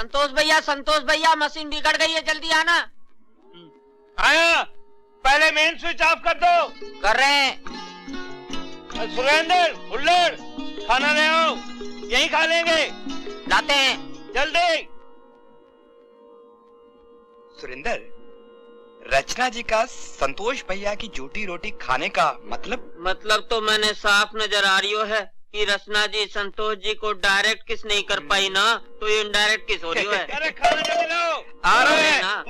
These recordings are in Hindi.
संतोष भैया मशीन बिगड़ गई है, जल्दी आना। आया, पहले मेन स्विच ऑफ कर दो। कर रहे हैं। सुरेंद्र, हुल्लड़, खाना ले आओ, यहीं खा लेंगे। लाते हैं। जल्दी। सुरेंद्र, रचना जी का संतोष भैया की जूठी रोटी खाने का मतलब तो मैंने साफ नजर आ रही है कि रचना जी संतोष जी को डायरेक्ट किस नहीं कर पाई ना, तो ये इनडायरेक्ट किस हो रही है। अरे खाना जल्दी लाओ। आ रहे हैं ना।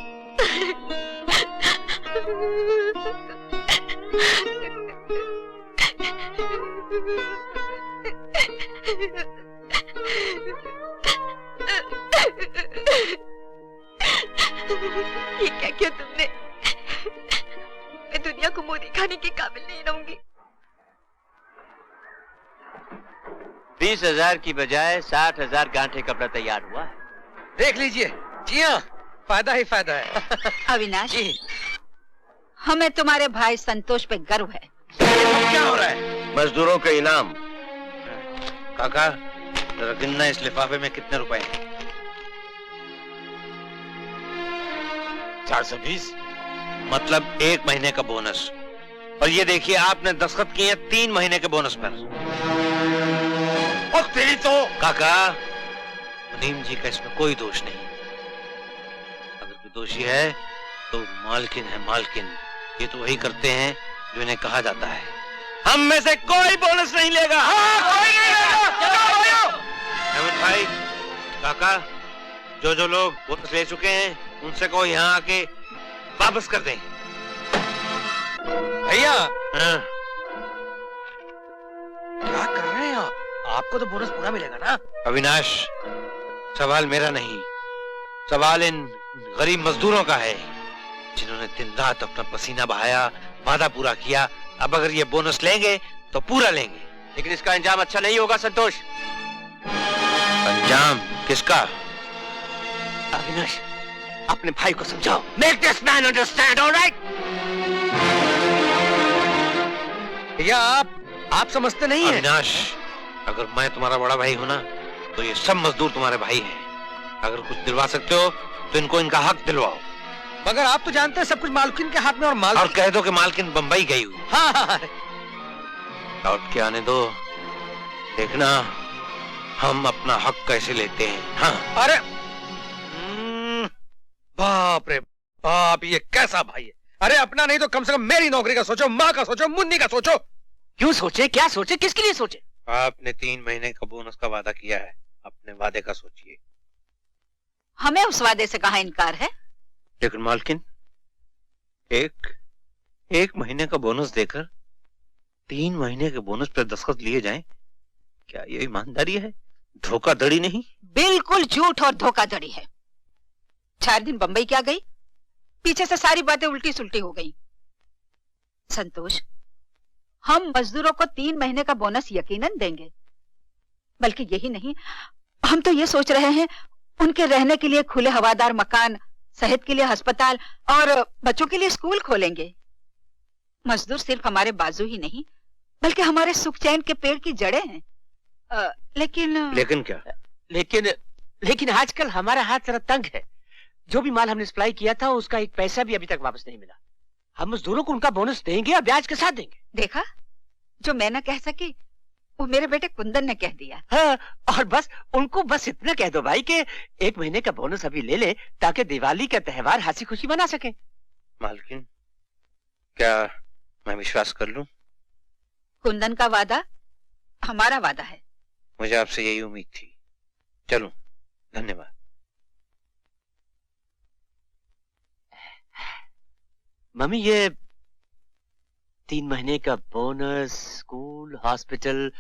ये क्या किया तुमने? मैं दुनिया को मुंह दिखाने के काबिल नहीं रहूंगी। 20,000 की बजाय 60,000 गांठे कपड़ा तैयार हुआ है। देख लीजिए। जी हाँ, फायदा ही फायदा है। अविनाश जी, हमें तुम्हारे भाई संतोष पे गर्व है। क्या हो रहा है? मजदूरों का इनाम। काका, जरा गिनना इस लिफाफे में कितने रुपए हैं? 420। मतलब 1 महीने का बोनस। और ये देखिए, आपने दस्तखत किए 3 महीने के बोनस पर। और तेरी तो काका, मुनीम जी का इसमें कोई दोष नहीं। अगर कोई दोषी है तो मालकिन है, मालकिन। ये तो वही करते हैं जो इन्हें कहा जाता है। हम में से कोई बोनस नहीं लेगा। कोई नहीं लेगा। हेमंत भाई, काका, जो लोग बोनस ले चुके हैं उनसे कहो यहाँ आके वापस कर दें। भैया। हाँ। क्या कर रहे हैं आप? आपको तो बोनस पूरा मिलेगा ना? अविनाश, सवाल मेरा नहीं, सवाल इन गरीब मजदूरों का है जिन्होंने दिन रात अपना पसीना बहाया, वादा पूरा किया। अब अगर ये बोनस लेंगे तो पूरा लेंगे। लेकिन इसका अंजाम अच्छा नहीं होगा संतोष। अंजाम किसका? अविनाश, अपने भाई को समझाओ। Make this man understand, all right? या आप समझते नहीं हैं? अविनाश, अगर मैं तुम्हारा बड़ा भाई हूं ना, तो ये सब मजदूर तुम्हारे भाई हैं। अगर कुछ दिलवा सकते हो तो इनको इनका हक दिलवाओ। मगर आप तो जानते हैं सब कुछ मालकिन के हाथ में। और कह दो कि मालकिन बंबई गई हुई। हाँ। लौट के आने दो, देखना हम अपना हक कैसे लेते हैं। हाँ। अरे बाप रे बाप, ये कैसा भाई है? अरे अपना नहीं तो कम से कम मेरी नौकरी का सोचो, माँ का सोचो, मुन्नी का सोचो। क्यों सोचे, क्या सोचे, किसके लिए सोचे? आपने 3 महीने का बोनस का वादा किया है, अपने वादे का सोचिए। हमें उस वादे से कहाँ इनकार है? लेकिन मालकिन, एक महीने का बोनस देकर 3 महीने के बोनस पर दस्तखत लिए जाएं, क्या ये ईमानदारी है? धोखाधड़ी नहीं? बिल्कुल झूठ और धोखाधड़ी है। 4 दिन बंबई क्या गई, पीछे से सारी बातें उल्टी सुल्टी हो गई। संतोष, हम मजदूरों को 3 महीने का बोनस यकीनन देंगे। बल्कि यही नहीं, हम तो ये सोच रहे हैं उनके रहने के लिए खुले हवादार मकान, सेहत के लिए अस्पताल और बच्चों के लिए स्कूल खोलेंगे। मजदूर सिर्फ हमारे बाजू ही नहीं, बल्कि हमारे सुख चैन के पेड़ की जड़ें हैं। लेकिन क्या? लेकिन आजकल हमारा हाथ जरा तंग है। जो भी माल हमने सप्लाई किया था उसका एक पैसा भी अभी तक वापस नहीं मिला। हम मजदूरों को उनका बोनस देंगे और ब्याज के साथ देंगे। देखा, जो मैं न कह सकी वो मेरे बेटे कुंदन ने कह दिया। हाँ, और बस उनको बस इतना कह दो भाई कि 1 महीने का बोनस अभी ले ले, ताकि दिवाली का त्योहार हंसी खुशी मना सके। मालकिन, क्या मैं विश्वास कर लूं? कुंदन का वादा हमारा वादा है। मुझे आपसे यही उम्मीद थी। चलो, धन्यवाद। मम्मी, ये 3 महीने का बोनस, स्कूल, हॉस्पिटल,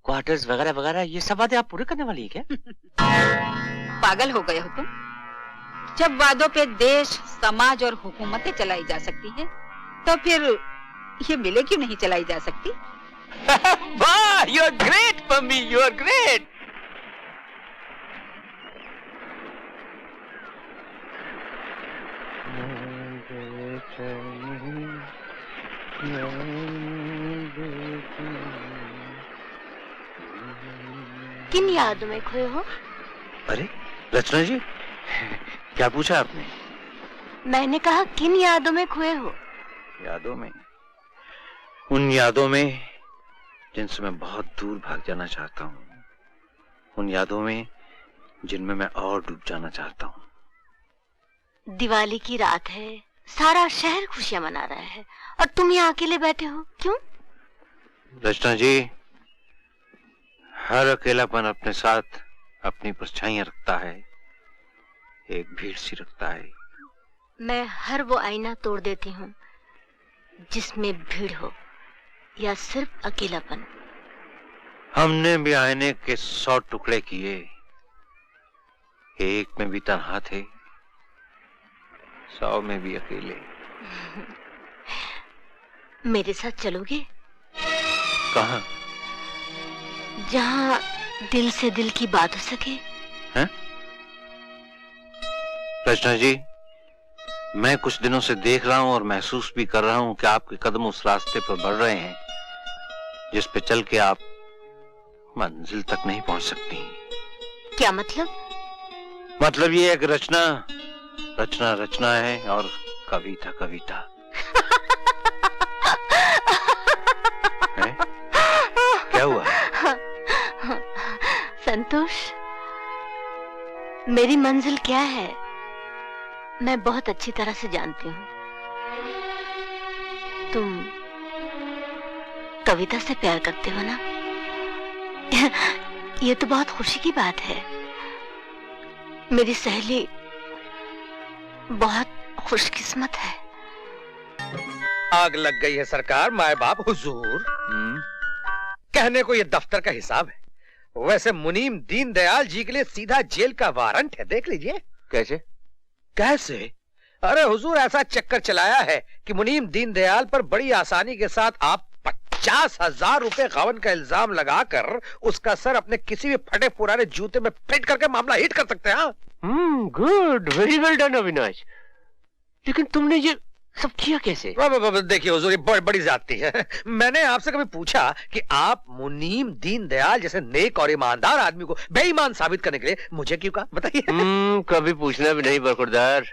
क्वार्टर्स वगैरह वगैरह, ये सब वादे आप पूरे करने वाली है क्या? पागल हो गए हो तुम? जब वादों पे देश, समाज और हुकूमतें चलाई जा सकती हैं, तो फिर ये मिले क्यों नहीं चलाई जा सकती? वाह, you are great mummy, you are great. किन यादों में खोए हो? अरे, रचना जी, क्या पूछा आपने? मैंने कहा किन यादों में खोए हो? यादों में, उन यादों में जिनसे मैं बहुत दूर भाग जाना चाहता हूँ, उन यादों में जिनमें मैं और डूब जाना चाहता हूँ। दिवाली की रात है, सारा शहर खुशियां मना रहा है और तुम यहाँ अकेले बैठे हो, क्यों? रचना जी, हर अकेलापन अपने साथ अपनी परछाइयां रखता है, एक भीड़ सी रखता है। मैं हर वो आईना तोड़ देती हूँ जिसमें भीड़ हो या सिर्फ अकेलापन। हमने भी आईने के 100 टुकड़े किए, एक में भी तन्हा थे, 100 में भी अकेले। मेरे साथ चलोगे? कहाँ? जहाँ दिल से दिल की बात हो सके। हैं? रचना जी, मैं कुछ दिनों से देख रहा हूं और महसूस भी कर रहा हूं कि आपके कदम उस रास्ते पर बढ़ रहे हैं जिस पे चल के आप मंजिल तक नहीं पहुंच सकती। क्या मतलब? मतलब ये है कि रचना रचना रचना है और कविता कविता है? क्या हुआ? संतोष, मेरी मंजिल क्या है मैं बहुत अच्छी तरह से जानती हूँ। तुम कविता से प्यार करते हो ना? ये तो बहुत खुशी की बात है। मेरी सहेली बहुत खुशकिस्मत है। आग लग गई है सरकार, माए बाप हुजूर। कहने को ये दफ्तर का हिसाब है, वैसे मुनीम दीनदयाल जी के लिए सीधा जेल का वारंट है, देख लीजिए। कैसे? कैसे? अरे हुजूर, ऐसा चक्कर चलाया है कि मुनीम दीनदयाल पर बड़ी आसानी के साथ आप 50,000 रुपए गबन का इल्जाम लगाकर उसका सर अपने किसी भी फटे पुराने जूते में फिट करके मामला हिट कर सकते हैं। Good, very well done Avinash. लेकिन तुमने ये सब किया कैसे? देखिए हुजूर, ये बड़ी ज्यादती है। मैंने आपसे कभी पूछा कि आप मुनीम दीनदयाल जैसे नेक और ईमानदार आदमी को बेईमान साबित करने के लिए मुझे क्यों कहा, बताइए। कभी पूछना भी नहीं बरखुरदार।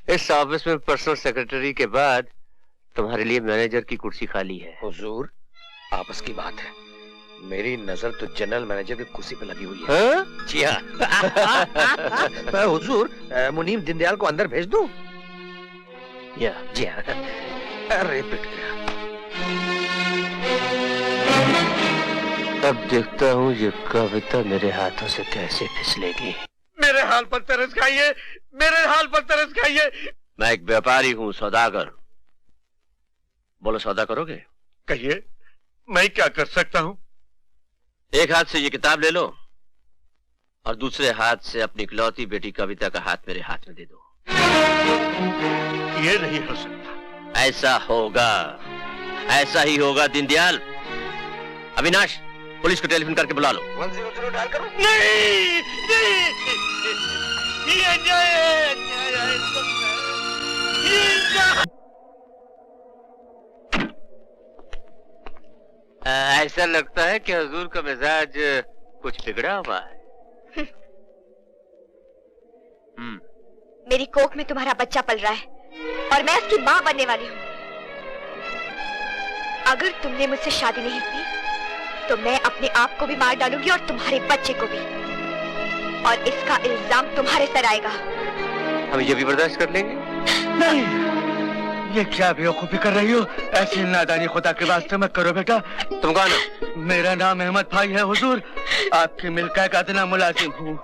इस ऑफिस में पर्सनल सेक्रेटरी के बाद तुम्हारे लिए मैनेजर की कुर्सी खाली है। हुजूर, आपस की बात है, मेरी नजर तो जनरल मैनेजर की कुर्सी पे लगी हुई है। जी हाँ। हुजूर, मुनीम दीनदयाल को अंदर भेज दूं? या जी हाँ। अरे पिट गया। अब देखता हूँ ये कविता मेरे हाथों से कैसे फिसलेगी। मेरे हाल पर तरस खाइए, मेरे हाल पर तरस खाइए। मैं एक व्यापारी हूँ, सौदागर। बोलो, सौदा करोगे? कहिए, मैं क्या कर सकता हूँ? एक हाथ से ये किताब ले लो और दूसरे हाथ से अपनी इकलौती बेटी कविता का हाथ मेरे हाथ में दे दो। ये नहीं हो सकता। ऐसा होगा, ऐसा ही होगा दीनदयाल। अविनाश, पुलिस को टेलीफोन करके बुला लो। 100 डायल करो। नहीं, नहीं, ये अन्याय है, अन्याय है, ऐसा लगता है कि हुजूर का मिजाज कुछ बिगड़ा हुआ है। मेरी कोख में तुम्हारा बच्चा पल रहा है और मैं उसकी माँ बनने वाली हूँ। अगर तुमने मुझसे शादी नहीं की तो मैं अपने आप को भी मार डालूंगी और तुम्हारे बच्चे को भी, और इसका इल्जाम तुम्हारे सर आएगा। हम ये भी बर्दाश्त कर लेंगे? नहीं, ये क्या बेवकूफी कर रही हो? ऐसी नादानी खुदा के वास्ते मत करो बेटा। तुम कौन हो? मेरा नाम अहमद भाई है हुजूर, आपकी मिल्का का अदना मुलाजिम हूँ।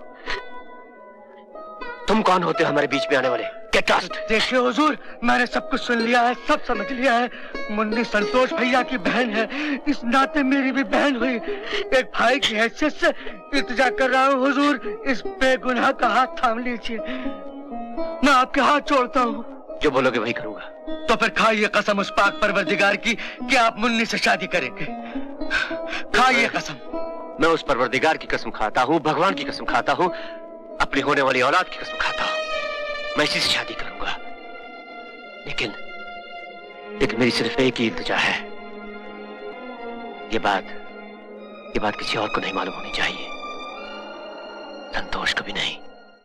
तुम कौन होते हो हमारे बीच में आने वाले? Get lost! देखिए हुजूर, मैंने सब कुछ सुन लिया है, सब समझ लिया है। मुन्नी संतोष भैया की बहन है, इस नाते मेरी भी बहन हुई। एक भाई की हैसियत से इल्तिजा कर रहा हूँ हुजूर, इस बेगुनाह का हाथ थाम लीजिए। मैं आपके हाथ जोड़ता हूँ। जो बोलोगे वही करूंगा। तो फिर खाइए कसम उस पाक परवरदिगार की कि आप मुन्नी से शादी करेंगे। खाइए कसम। मैं उस परवरदिगार की कसम खाता हूँ, भगवान की कसम खाता हूँ, अपनी होने वाली औलाद की कसम खाता हूँ, मैं इसी से शादी करूंगा। लेकिन मेरी सिर्फ एक ही इल्तिजा है, ये बात किसी और को नहीं मालूम होनी चाहिए, संतोष को भी नहीं।